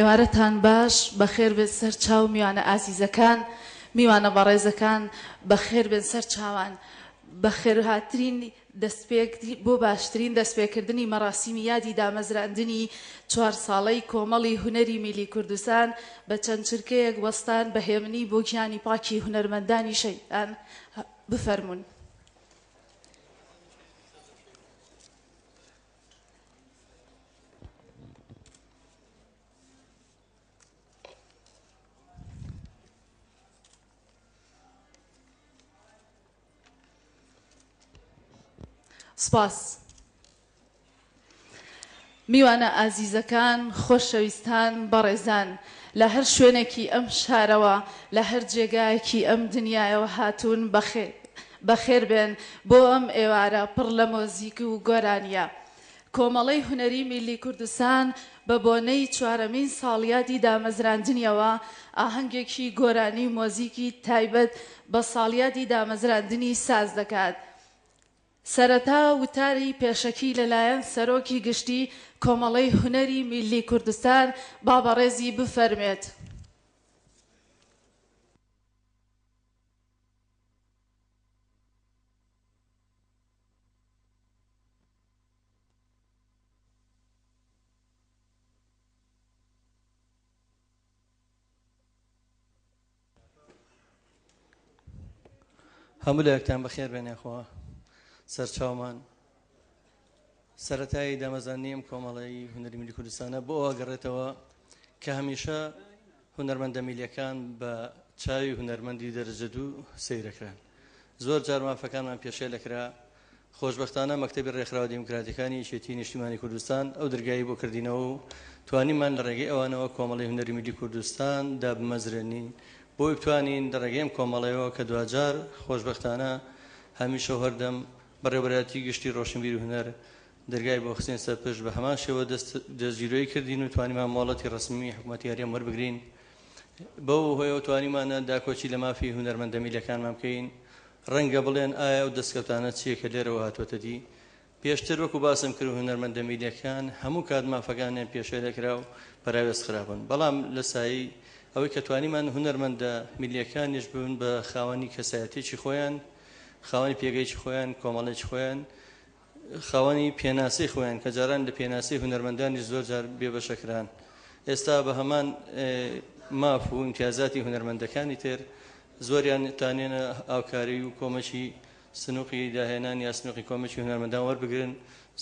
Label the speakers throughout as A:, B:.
A: ئێوارەتان باش بەخێر بێت سەر چاو میوانە ئازیزەکان میوانە بەڕێزەکان بەخێر بێن سەر چاوان بەخێرهاترین دەستپێک بۆ باشترین دەستپێکردنی مەراسیمی یادی دامەزراندنی 4 ساڵەی کۆمەڵی هونەری میلی کوردستان بە چەند چرکەیەک وەستان بەهێمنی بۆ گیانی پاکی هونەرمەندانی شەیدان بفەرمونون. سپاس. میوانە ئازیزەکان خۆشەویستان بەڕێزان لە هەر شوێنێکی ئەم شارەوە لە هەر جێگایەکی ئەم دنیایەوە هاتوون بەخێر بێن بۆ ئەم ئێوارە پڕ لە مۆزیک و گۆرانیە. کۆمەڵەی هونەری میلی کوردستان بە بۆنەی 4مین ساڵیادی دامەزراندنیەوە ئاهەنگێکی گۆرانی و مۆزیکی تایبەت بە ساڵیادی دامەزراندنی ساز دەکات. سەرەتا وتاری پێشەکی لەلایەن سەرۆکی گشتی کۆمەڵەی هونەری میلی کوردستان با بەڕێزی بفەرمێت.
B: هەموو لایەکتان بەخێر بێنێ خوا سەرچاومان سەرەتایی دامەزرانی ئەم کۆمەڵەی هونەری میلی کوردستانە بۆ ئەوە گەڕێتەوە کە هەمیشە هونەرمەندە میلیەکان بە چاوی هونەرمەندی دەرەجە دوو سەیرەکران. زۆر جار مافەکانمان پێشێ لەکرا خۆشبەختانە مەکتەبی ڕێکخراوە دیموکراتیەکانی یەکێتی نیشتیمانی کوردستان ئەو دەرگایی بۆ کردینەوە و توانیمان لە ڕێگەی ئەوانەوە کۆمەڵەی هونەری میلی کوردستان دابمەزرێنین بۆی بتوانین لە ڕێگەی ئەم کۆمەڵەیەوە کە دوجار خۆشبەختانە هەمیشە هەردەم بەڕێوەبەرەتی گشتی ڕۆشنبیر و هونەر دەرگای بۆ خستین سەرپشت بە هەمان شێوە دەستگیرۆی کردین و توانیمان مۆڵەتی ڕسمی حکوومەتی هەرێم وەربگرین. بەو هۆیەوە توانیمانە داکۆچی لە مافی هونەرمەندە میلیەکانمان بکەین ڕەنگە بڵێن ئایا ئەو دەستکەوتانە چیە کە لێرەوە هاتووەتە دی. پێشتر وەکو باسم کرد هونەرمەندە میلیەکان هەموو کات مافەکانیان پێشێ لەکرا و بەراوێز خراپن، بەڵام لە سایی ئەوەی کە توانیمان هونەرمەندە میلیەکانیش بن بە خاوەنی کەسایەتێکی خۆیان، خاوەنی پێگەیکی خۆیان، کۆمەڵێکی خۆیان، خاوەنی پێناسی خۆیان کە جاران لە پێناسی هونەرمەندانی زۆر جار بێبەشەکران. ئێستا بە هەمان ماف و ئیمتیازاتی هونەرمەندەکانی تر زۆریان تانێنە ئاوکاری و کۆمەکی سنووقی داهێنان یا سنووقی کۆمەکی هونەرمەندان وەربگرن.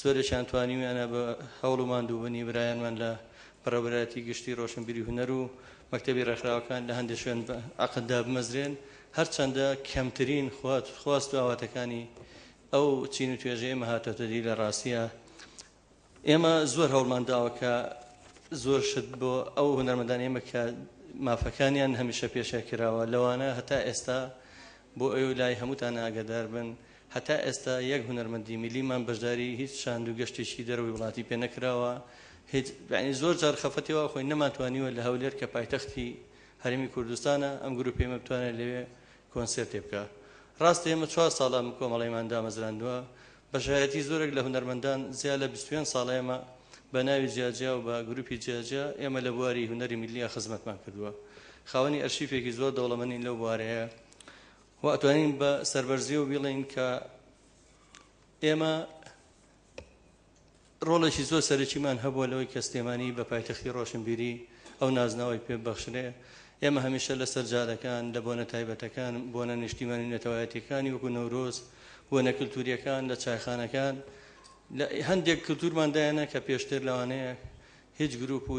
B: زۆرێکیان توانیویانە بە هەوڵ و ماندووبوونی برایانمان لە بەڕێوەبەرەتی گشتی ڕۆشنبیری هونەر و مەکتەبی ڕێکخراوەکان لە هەندێک شوێن عەقددا بمەزرێن، هەرچەندە کەمترین خواست و ئاواتەکانی ئەو چین و توێژەیە ئێمە هاتۆتە دی لە ڕاستیە. ئێمە زۆر هەوڵمان داوە کە زۆر شت بۆ ئەو هونەرمەندان ئێمە کە مافەکانیان هەمیشە پێشای کراوە لەوانە هەتا ئێستا بۆ ئەو لای هەمووتان ئاگادار بن هەتا ئێستا یەک هونەرمەندی میلیمان بەشداری هیچ شاند و گەشتێکی دەرەوەی وڵاتی پێ نەکراوە. زۆر جار خەفەتەوە خۆی نەماتوانیوە لە هەولێر کە پایتەختی هەرێمی کوردستانە ئەم گروپی ئێمە بتوانێت لەوێ کۆنسێرتێ بکە. ڕاستە ئێمە 4 ساڵە کۆمەڵەیمان دامەزراندووە بەشایەتی زۆرێک لە هونەرمەندان زیاد لە 21 ساڵە ئێمە بە ناوی جیاجیا و بە گروپی جیاجیا ئێمە لە بواری هونەری میلیە خزمەتمان کردووە. خاوەنی ئەرشیفێکی زۆر دەوڵەمەندین لەو بوارەیە و ئەتوانین بە سەربەرزی و بڵێن کە ئێمە ڕۆڵێکی زۆر سەرەکیمان هەبووە لەوەی کە سلێمانی بە پایتەختی ڕۆشنبیری ئەو نازناوی پێ بەخشرێ. ئێمە هەمیشە لەسەر جارەکان لە بۆنە تایبەتەکان بۆنە نیشتیمانی نەتەوایەتیەکانی وەکو نەورۆز بۆنە کلتوریەکان لە چایخانەکان لە هەندێک کلتورماندایانە کە پێشتر لەوانەیە هیچ گروپ و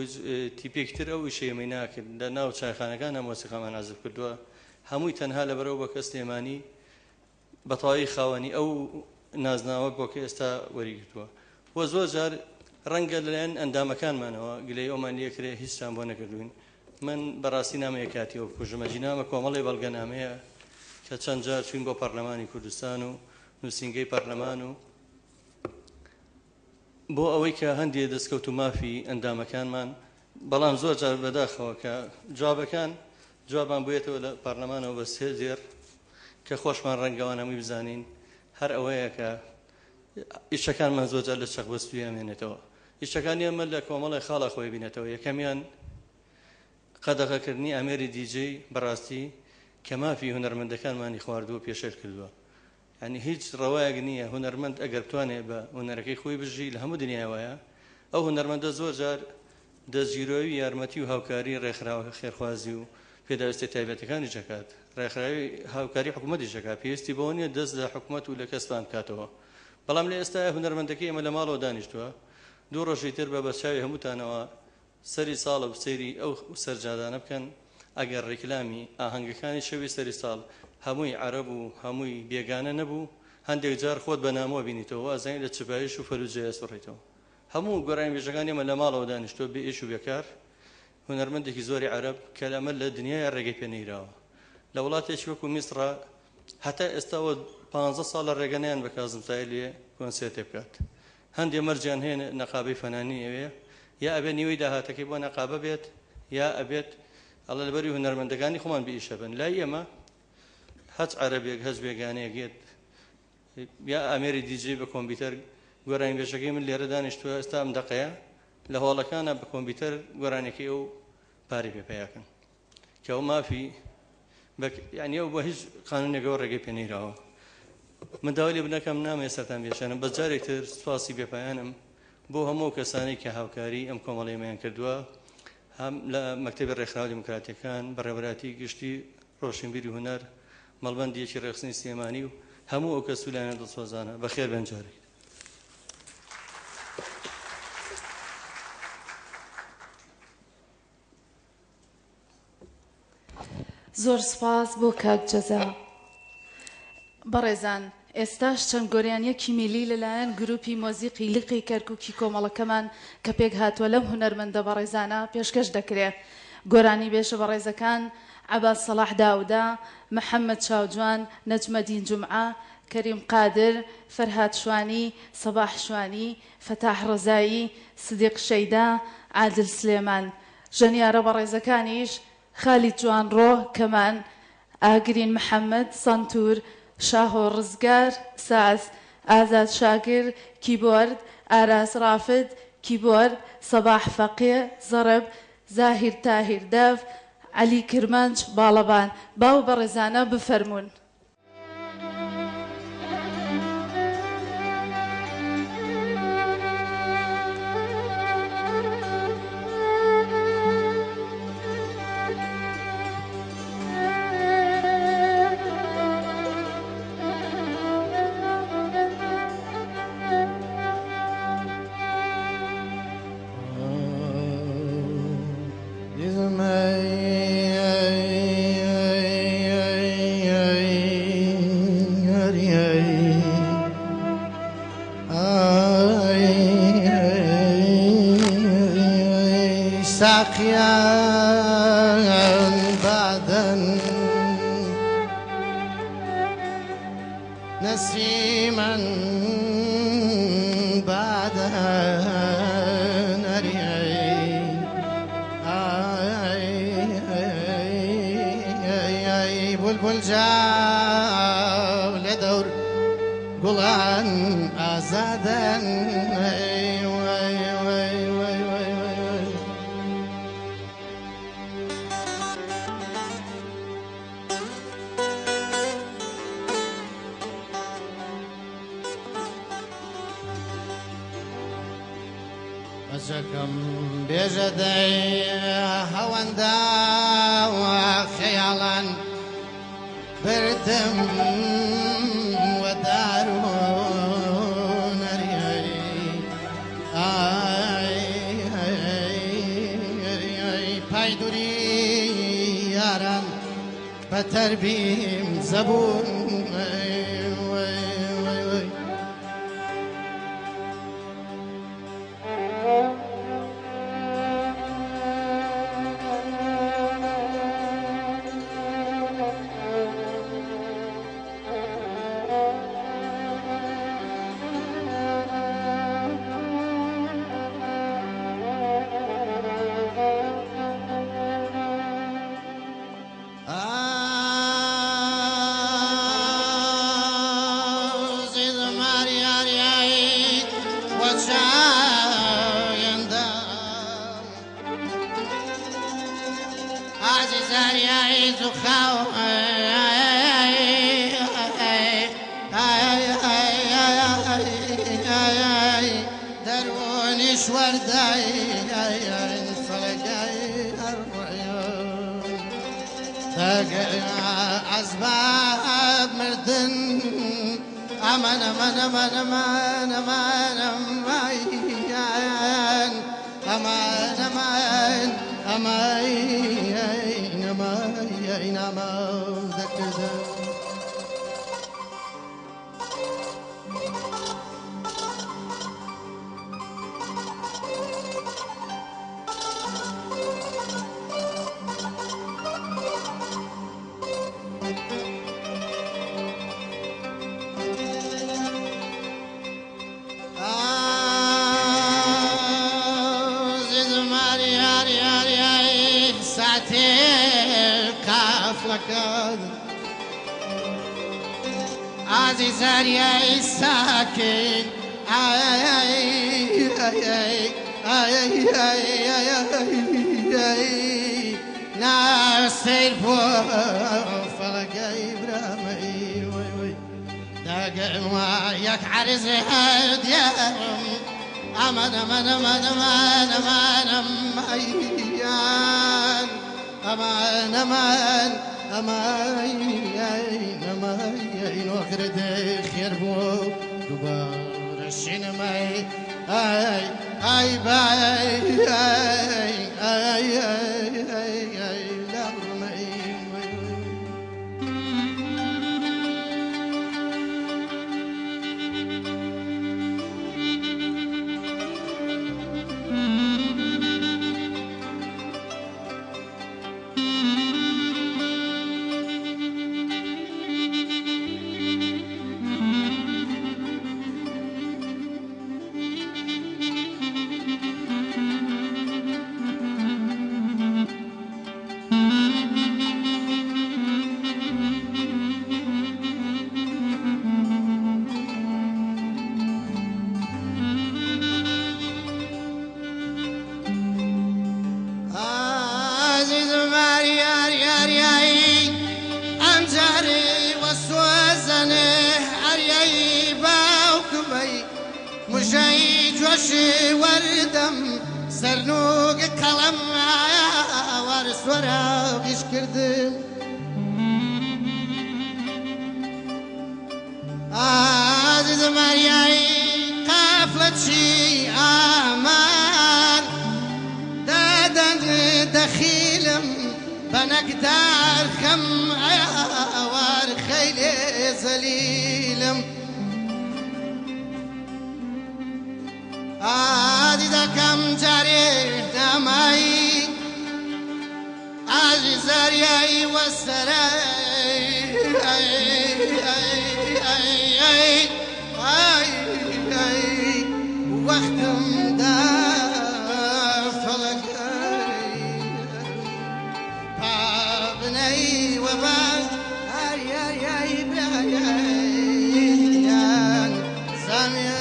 B: تیپێکی تر ئەو ئیشەیەمەی ناکرد لە ناو چایخانەکان ئەم مۆسیقامان ئازب کردووە هەمووی تەنها لەبەرەوە بە کە سلێمانی بەتەواوی خاوەنی ئەو نازناوە بۆ کە ئێستا وەریگرتووە. بۆ زۆر جار ڕەنگە لەلایەن ئەندامەکانمانەوە گلەی ئەومان لێکرێ هیچیان بۆ نەکردوین. من بەڕاستی نامەیە کاتیەوە بکوژمەجی نامە کۆمەڵی بەڵگەنامەیە کە چەند جار چوین بۆ پەرلەمانی کوردستان و نووسینگەی پەرلەمان و بۆ ئەوەی کە هەندێک دەستکەوت و مافی ئەندامەکانمان، بەڵام زۆر جار بەداخەوە کە جوابان بووێتەوە لە پەرلەمانەوە بە 3 زێر کە خۆشمان ڕەنگەوان هەمووی بزانین هەر ئەوەیە کە ئیشەکانمان زۆر جار لە چەقبەستوی ئەمێنێتەوە. ئیشەکانی ئەمە لە کۆمەڵی خاڵە خۆی بینێتەوە. یەکەمیان قەدەغەکردنی ئامێری دیجێ بەڕاستی کە مافی هونەرمەندەکانمانی خواردووە پێشێل کردووە. ینی هیچ ڕەوایەک نییە هونەرمەند ئەگەر بتوانێت بە هونەرەکەی خۆی بژی لە هەموو دنیاوایە ئەو هونەرمەندە زۆر جار دەستگیرۆوی یارمەتی و هاوکاری ڕێکخراوەکە خێرخوازی و پێداویستی تایبەتەکانی دەکات ڕێکخراوی هاوکاری حکوومەتی دەکات پێویستی بەوە نیە دەست لە حکوومەت و لە کەسان بکاتەوە. بەڵام لە ئێستا هونەرمەندەکەی ئەمە لە ماڵەوە دانیشتووە دوو ڕۆژی تر بە بەرچاوی هەمووتانەوە سەری ساڵە و سەیری ئەو سەرجادانە بکەن ئەگەر ڕێکلامی ئاهەنگەکانی شەوی سەری ساڵ هەمووی عەرەب و هەمووی بێگانە نەبوو هەندێک جار خۆت بە نامۆ بینیتەوە ئازانی لە چبایش و فەلوجەیە سوڕیتەوە هەموو گۆڕانی بێژەکانی ئێمە لە ماڵەوە دانیشتۆ بێ ئیش و بێکار هونەرمەندێکی زۆری عەرەب کە ئەمە لە دنیای ڕێگەی پێنەیراوە لە وڵاتێکی وەکو میسڕە هەتا ئێستاوە 15 ساڵە ڕێگەنیان بە کازم سایلیە کۆنسێرتێ بکات هەندێ مەرجیان هەیە نەقابەی فەنانی ئەوەیە یا ئەبێ نیوەی داهاتەکەی بۆ نەقابە بێت یا ئەبێت ئەڵە لەبەری هونەرمەندەکانی خۆمان بئیشە بن لای ئێمە هەچ عەرەبێک هەچ بێگانەیەکێت یا ئامێری دیجێ بە کۆمپیوتەر گۆرانی بێژەکەی من لێرە دانیشتووە ئێستا ئەم دەقەیە لە هۆڵەکانە بە کۆمپیوتەر گۆرانێکی ئەو پارەی پێپەیەکەن کە ئەو مافی یعنی ئەو بە هیچ قانونێکەوە ڕێگەی پێنەیراوە من داوای لێ بنەکەم نامێ سەرتان بێشانم بەس جارێکتر سوپاسی بێپایانم بۆ هەموو کەسانی کە هاوکاری ئەم کۆمەڵەیەمان کردووە هەم لە مەکتەبی ڕێکخراوە دیموکراتیەکان بەڕێوەبەراتی گشتی ڕۆشنبیری هونەر مەڵبەندیەکی ڕێخستنی سلێمانی و هەموو ئەو کەسولانە دڵسۆزانە بەخێر بێن جارێک.
A: زۆر سپاس بۆ کاک جەزا. بەڕێزان ئێستاش چەند گۆریانیەکی میلی لەلایەن گروپی مۆزیقی لیقی کەرکووکی کۆمەڵەکەمان کە پێک هاتووە لەم هونەرمەندە بەڕێزانە پێشکەش دەکرێت. گۆرانی بێژە بەڕێزەکان عەباس سەلاح داودا، محەممەد چاوجوان، نەجمەدین جومعە، کەریم قادر، فەرهاد شوانی، سەباح شوانی، فەتاح ڕەزایی، سدیق شەیدا، عادل سلێمان. ژەنیارە بەڕێزەکانیش خالید جوانڕۆ کەمان، ئاگرین محەممەد سەنتور، شاهۆ ڕزگار ساز، ئازاد شاگر کیبۆرد، ئاراس ڕافد کیبۆرد، سەباح فەقێ زەرب، زاهیر تاهیر دەف، عەلی کرمانج باڵەبان. باو بەڕێزانە بفەرمونون.
C: ساقيا بعدا نسيما بعدا بلبل جاو لدور قلان آزادا أجكم بجدي هوندا وخيالا بردم ودارون بايدوري ياران بتربيم زبون زارياي زخاو دروني شورداي فلقاي أسباب مردن أمان أمان أمان أمان أمان أمان أمان أمان أمان أمان أمان ذكر عزيزان يا الساكن ناس فلقى إبراهيم داقم وياك عرز هديم أمان أمان أمان أمان أمان أمان أمان أمان وخرد خير بو دوبار الشنماي أي باي لا جوشي وردم سرنوق كلام وارس وراق ايش كردم عزيز مرياي قافلة شي امان دادن دخيلم بنقدر خم وار خيلي زليلم عزيزا كم جاري دمائي عزيزا رياي والسراي وقتم دا فلقاي بابني وبان سامي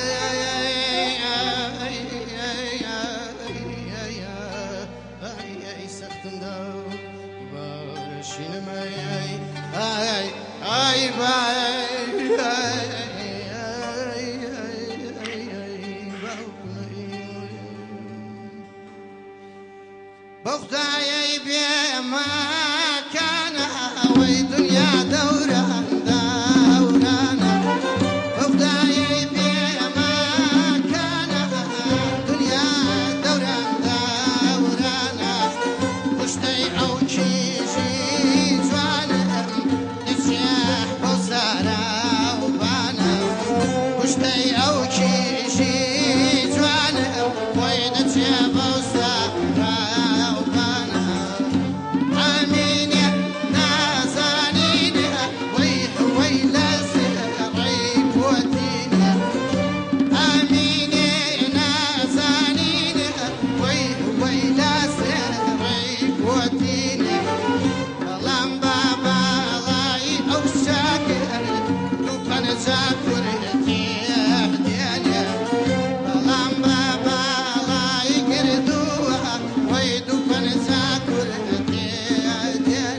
C: بخداي بما كان ويدنيا دوران دورانا بخداي بما كان دنيا دوران دورانا وشتي او شيشي جوانا نسيح بوزارا وبانا وشتي او شيشي جوانا وينتيا بوزارا Yeah.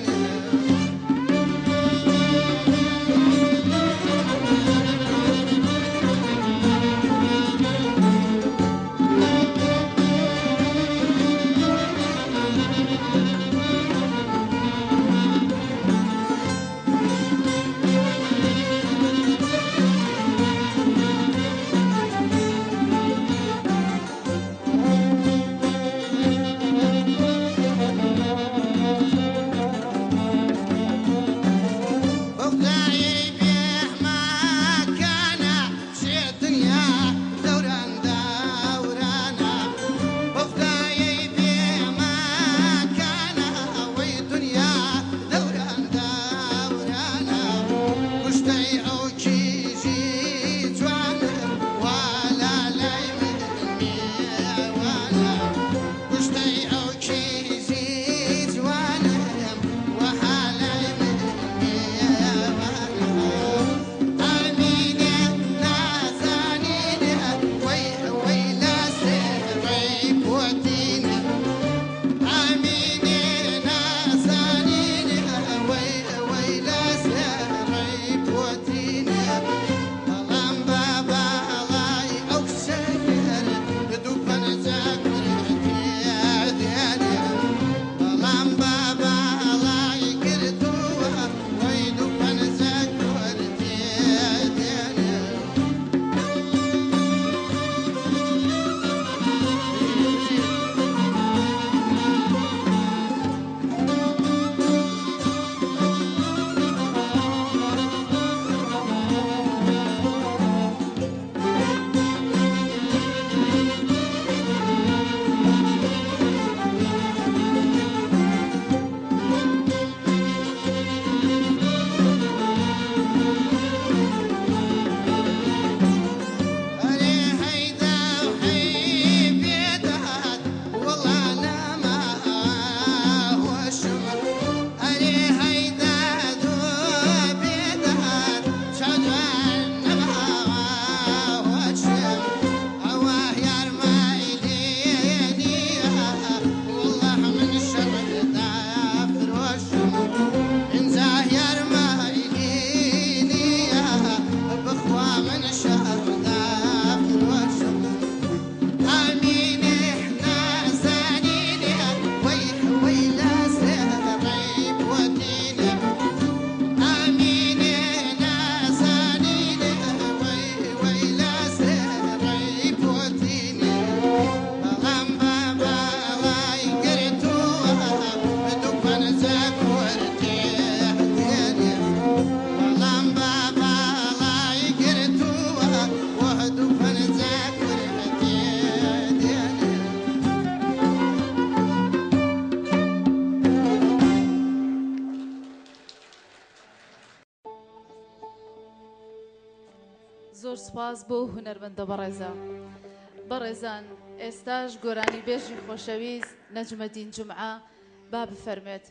A: زۆر سپاس بۆ هونەرمەندە بەڕێزە بەڕێزان ئێستاش گۆرانی بێژی خۆشەویست نەجمەدین جومعە با بفەرمێت